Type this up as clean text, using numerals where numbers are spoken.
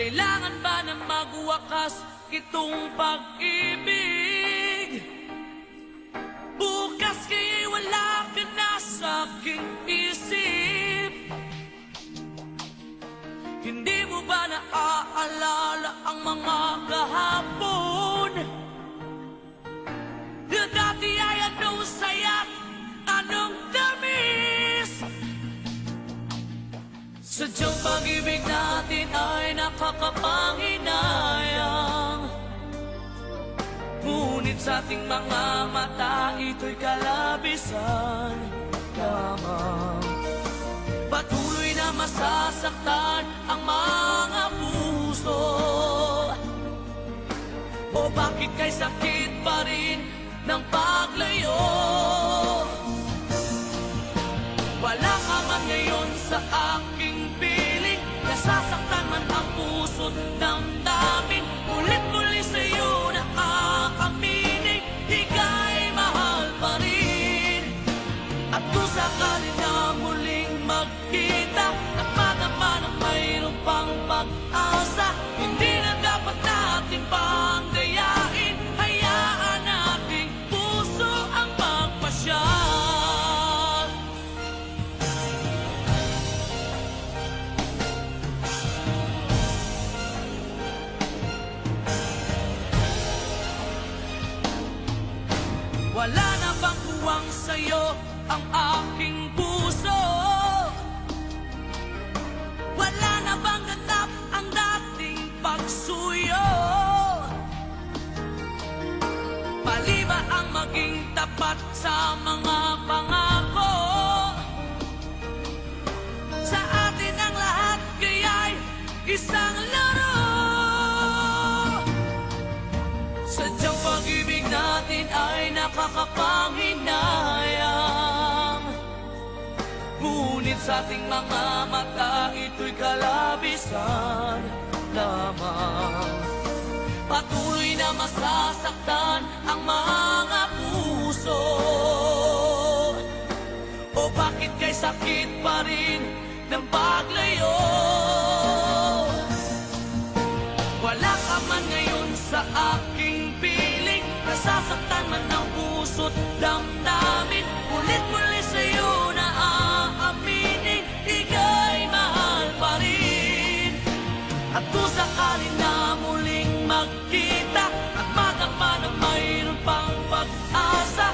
Kailangan ba na magwakas itong pag-ibig? Bukas kaya'y wala ka na sa aking isip. Hindi mo ba naaalala ang mga kahapon? Na dati ay anong saya't anong tamis? Sadyang pag-ibig natin ay nakakapanghinayang, ngunit sa ating mga mata ito'y kalabisan lamang. Patuloy na masasaktan ang mga puso. O bakit kay sakit pa rin ng paglayo? Wala ka man ngayon sa aking piling, nasasaktan man ang puso't damdamin. Ulit-muli sa'yo na aaminin, ika'y mahal pa rin. At kung sakali na muling magkita at madama na mayroon pang pag-asa, hindi na dapat natin pang dayain. Hayaan nating puso ang magpasya. Wala na bang buwang sa'yo ang aking puso? Wala na bang ganap ang dating pagsuyo? Mali ba ang maging tapat sa mga pangako? Sa atin ang lahat kaya'y isang laro. Sadyang pag-ibig natin ay nakakapanghinayang, ngunit sa ating mga mata ito'y kalabisan lamang. Patuloy na masasaktan ang mga puso. O bakit kay sakit pa rin ng paglayo? Wala ka man ngayon sa aking piling, nasasaktan man ang puso't damdamin. Ulit-muli sa'yo na aaminin, ika'y mahal pa rin. At kung sakali na muling magkita at madama na mayroon pang pag-asa,